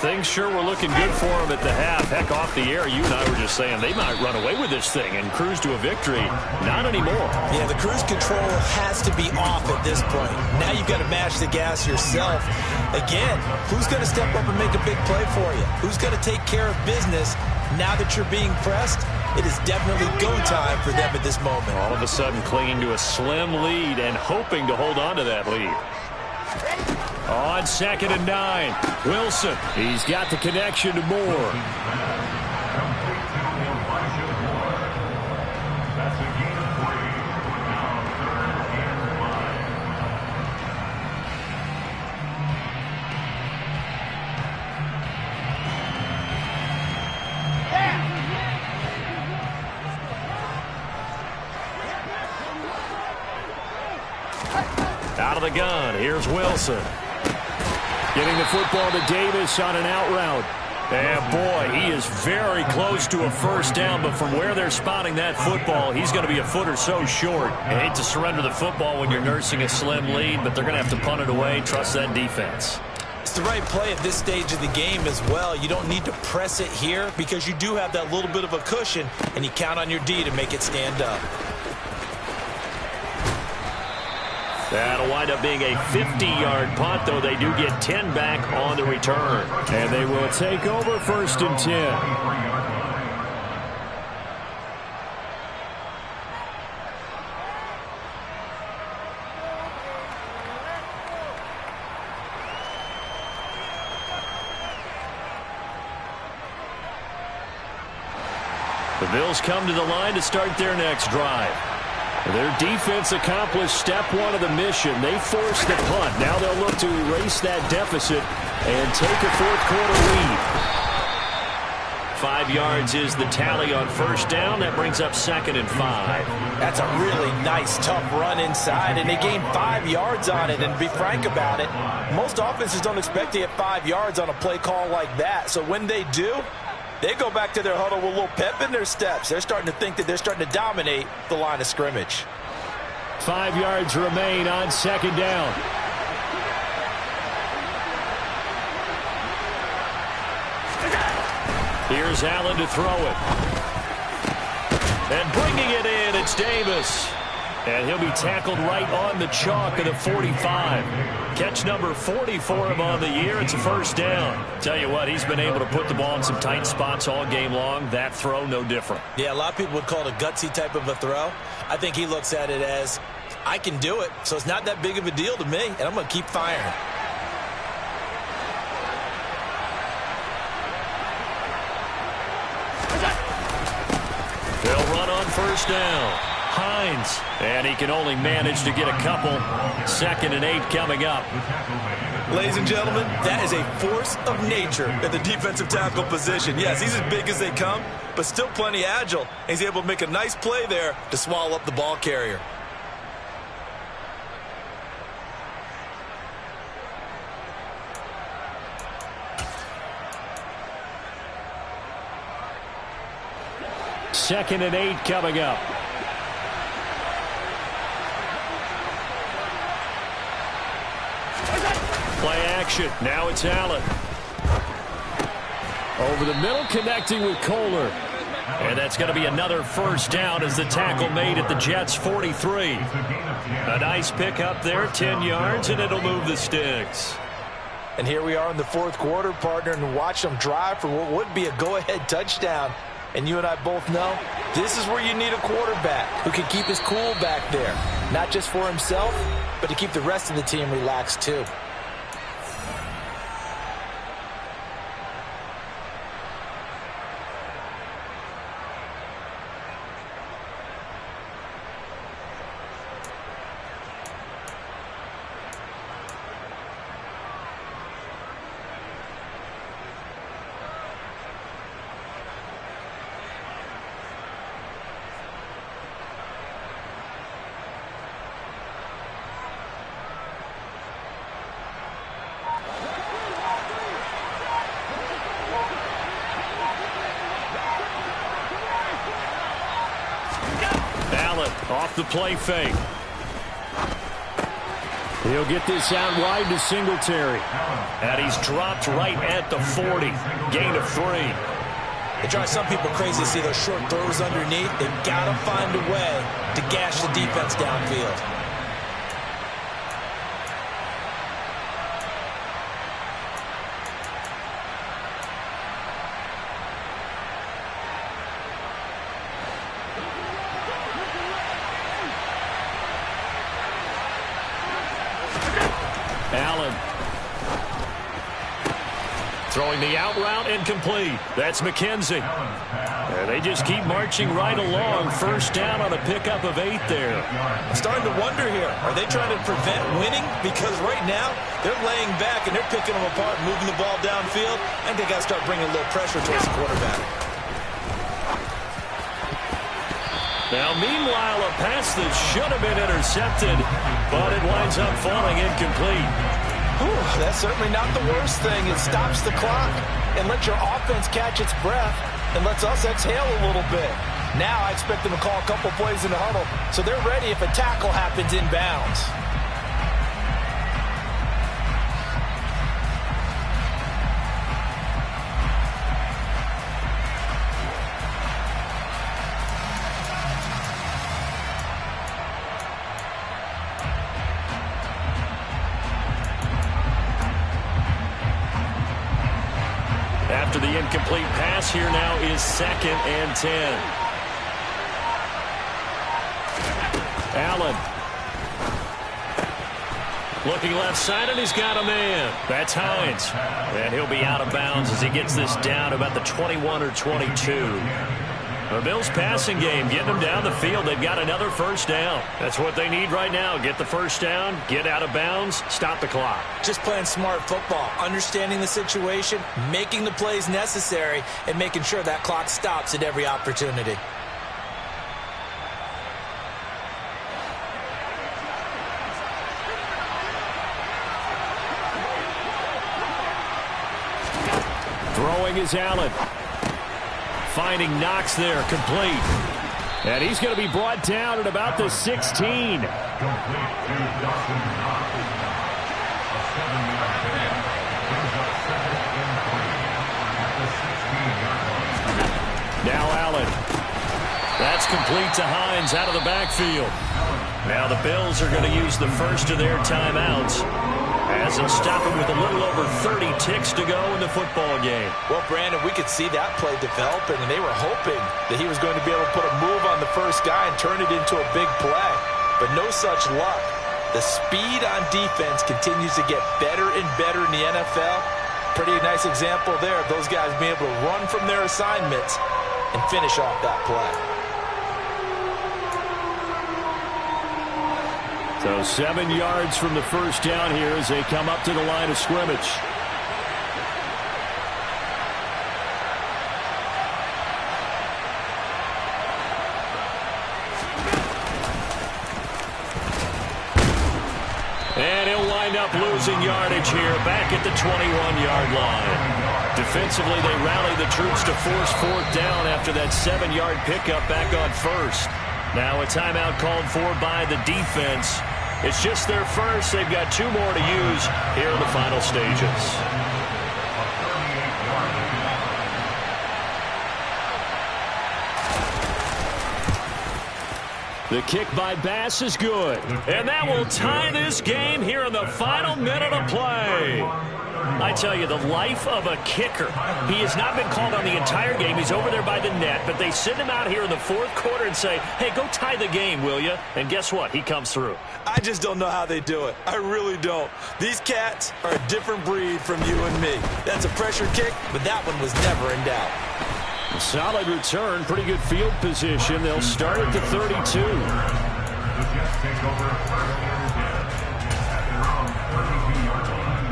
Things sure were looking good for them at the half. Heck, off the air, you and I were just saying they might run away with this thing and cruise to a victory. Not anymore. Yeah, the cruise control has to be off at this point. Now you've got to match the gas yourself. Again, who's going to step up and make a big play for you? Who's going to take care of business now that you're being pressed? It is definitely go time for them at this moment. All of a sudden clinging to a slim lead and hoping to hold on to that lead. On 2nd and 9, Wilson. He's got the connection to Moore. That's a gain of 3. Now 3rd and 5. Out of the gun, here's Wilson. Getting the football to Davis on an out route. And boy, he is very close to a first down, but from where they're spotting that football, he's going to be a foot or so short. I hate to surrender the football when you're nursing a slim lead, but they're going to have to punt it away. Trust that defense. It's the right play at this stage of the game as well. You don't need to press it here because you do have that little bit of a cushion, and you count on your D to make it stand up. That'll wind up being a 50-yard punt, though they do get 10 back on the return. And they will take over 1st and 10. The Bills come to the line to start their next drive. Their defense accomplished step 1 of the mission. They forced the punt. Now they'll look to erase that deficit and take a 4th quarter lead. 5 yards is the tally on first down. That brings up 2nd and 5. That's a really nice, tough run inside, and they gained 5 yards on it. And to be frank about it, most offenses don't expect to get 5 yards on a play call like that. So when they do, they go back to their huddle with a little pep in their steps. They're starting to think that they're starting to dominate the line of scrimmage. 5 yards remain on 2nd down. Here's Allen to throw it. And bringing it in, it's Davis. And he'll be tackled right on the chalk of the 45. Catch number 40 for him on the year. It's a first down. Tell you what, he's been able to put the ball in some tight spots all game long. That throw, no different. Yeah, a lot of people would call it a gutsy type of a throw. I think he looks at it as, I can do it, so it's not that big of a deal to me, and I'm going to keep firing. They'll run on first down. Hines, and he can only manage to get a couple. 2nd and 8 coming up. Ladies and gentlemen, that is a force of nature at the defensive tackle position. Yes, he's as big as they come, but still plenty agile. And he's able to make a nice play there to swallow up the ball carrier. Second and 8 coming up. Play action. Now it's Allen. Over the middle, connecting with Kohler. And that's going to be another first down as the tackle made at the Jets' 43. A nice pickup there, 10 yards, and it'll move the sticks. And here we are in the 4th quarter, partner, and watch them drive for what would be a go-ahead touchdown. And you and I both know this is where you need a quarterback who can keep his cool back there. Not just for himself, but to keep the rest of the team relaxed too. Off the play fake. He'll get this out wide to Singletary. And he's dropped right at the 40. Gain of 3. It drives some people crazy to see those short throws underneath. They've got to find a way to gash the defense downfield. Allen. Throwing the out route incomplete. That's McKenzie. And they just keep marching right along. First down on a pickup of 8 there. I'm starting to wonder here. Are they trying to prevent winning? Because right now, they're laying back and they're picking them apart, moving the ball downfield. And they got to start bringing a little pressure towards the quarterback. Now, meanwhile, a pass that should have been intercepted, but it winds up falling incomplete. Whew, that's certainly not the worst thing. It stops the clock and lets your offense catch its breath and lets us exhale a little bit. Now I expect them to call a couple plays in the huddle so they're ready if a tackle happens inbounds. After the incomplete pass, here now is 2nd and 10. Allen. Looking left side, and he's got a man. That's Hines. And he'll be out of bounds as he gets this down about the 21 or 22. The Bills passing game, getting them down the field. They've got another first down. That's what they need right now. Get the first down, get out of bounds, stop the clock. Just playing smart football, understanding the situation, making the plays necessary, and making sure that clock stops at every opportunity. Throwing is Allen. Finding Knox there, complete. And he's going to be brought down at about the 16. Complete to Dawson Knox. A 7-yard gain. Brings up 2nd and 3 at the 16-yard line. Now Allen. That's complete to Hines out of the backfield. Now the Bills are going to use the first of their timeouts as they'll stop him with a little over 30 ticks to go in the football game. Well, Brandon, we could see that play developing, and they were hoping that he was going to be able to put a move on the first guy and turn it into a big play. But no such luck. The speed on defense continues to get better and better in the NFL. Pretty nice example there of those guys being able to run from their assignments and finish off that play. So 7 yards from the first down here as they come up to the line of scrimmage. And he'll wind up losing yardage here back at the 21-yard line. Defensively, they rally the troops to force 4th down after that 7-yard pickup back on first. Now a timeout called for by the defense. It's just their first. They've got 2 more to use here in the final stages. The kick by Bass is good. And that will tie this game here in the final minute of play. I tell you, the life of a kicker. He has not been called on the entire game. He's over there by the net, but they send him out here in the 4th quarter and say, hey, go tie the game, will you? And guess what? He comes through. I just don't know how they do it. I really don't. These cats are a different breed from you and me. That's a pressure kick, but that one was never in doubt. Solid return, pretty good field position. They'll start at the 32. The Jets take over 1st and 10 at their own 32-yard line.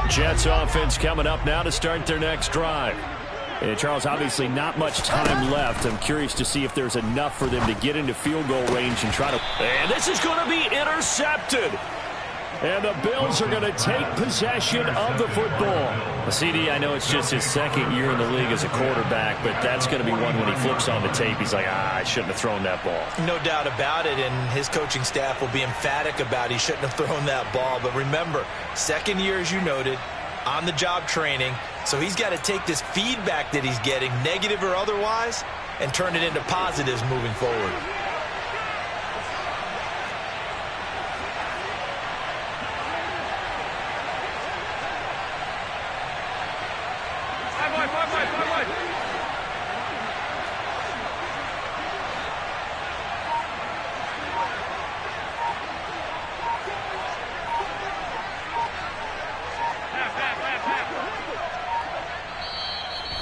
Jets offense coming up now to start their next drive. And Charles, obviously not much time left. I'm curious to see if there's enough for them to get into field goal range and try to... And this is going to be intercepted. And the Bills are going to take possession of the football. CD, I know it's just his second year in the league as a quarterback, but that's going to be one when he flips on the tape. He's like, I shouldn't have thrown that ball. No doubt about it, and his coaching staff will be emphatic about he shouldn't have thrown that ball. But remember, second year, as you noted, on-the-job training, so he's got to take this feedback that he's getting, negative or otherwise, and turn it into positives moving forward.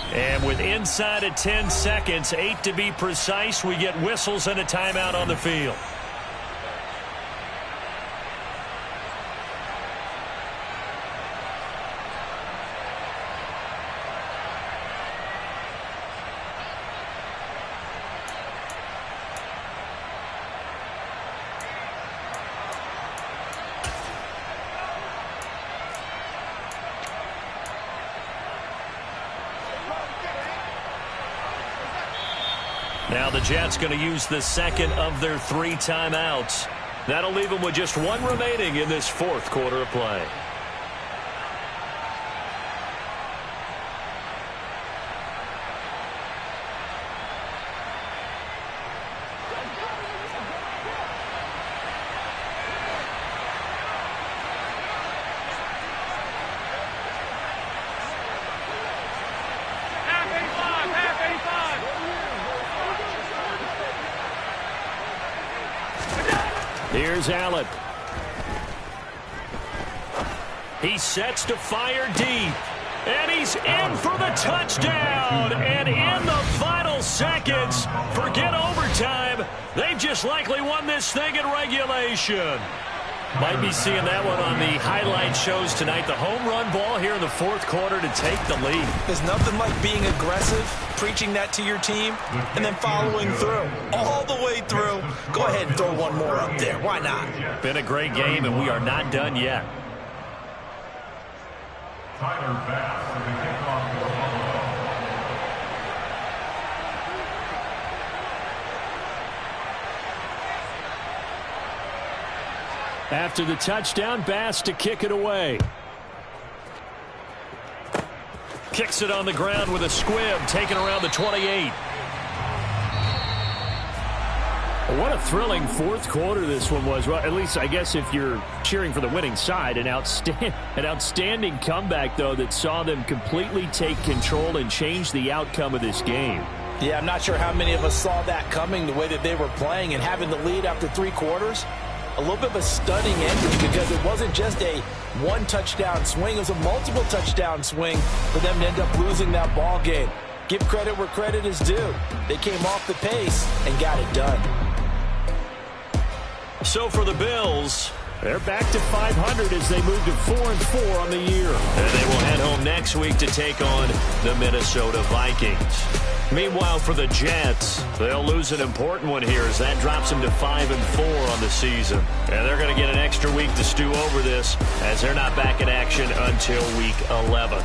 And with inside of 10 seconds, 8 to be precise, we get whistles and a timeout on the field. Now the Jets going to use the second of their 3 timeouts. That'll leave them with just 1 remaining in this fourth quarter of play. Here's Allen. He sets to fire deep. And he's in for the touchdown. And in the final seconds, forget overtime, they've just likely won this thing in regulation. Might be seeing that one on the highlight shows tonight. The home run ball here in the fourth quarter to take the lead. There's nothing like being aggressive, preaching that to your team, and then following through. All the way through. Go ahead and throw one more up there. Why not? Been a great game, and we are not done yet. Tyler Bass for the kickoff for Buffalo. After the touchdown, Bass to kick it away. Kicks it on the ground with a squib, taken around the 28. What a thrilling fourth quarter this one was. Well, at least I guess if you're cheering for the winning side, an outstanding comeback, though, that saw them completely take control and change the outcome of this game. Yeah, I'm not sure how many of us saw that coming, the way that they were playing and having the lead after 3 quarters. A little bit of a stunning ending because it wasn't just a 1 touchdown swing. It was a multiple touchdown swing for them to end up losing that ball game. Give credit where credit is due. They came off the pace and got it done. So for the Bills, they're back to 500 as they move to 4-4 on the year. And they will head home next week to take on the Minnesota Vikings. Meanwhile, for the Jets, they'll lose an important one here as that drops them to 5-4 on the season. And they're going to get an extra week to stew over this as they're not back in action until week 11.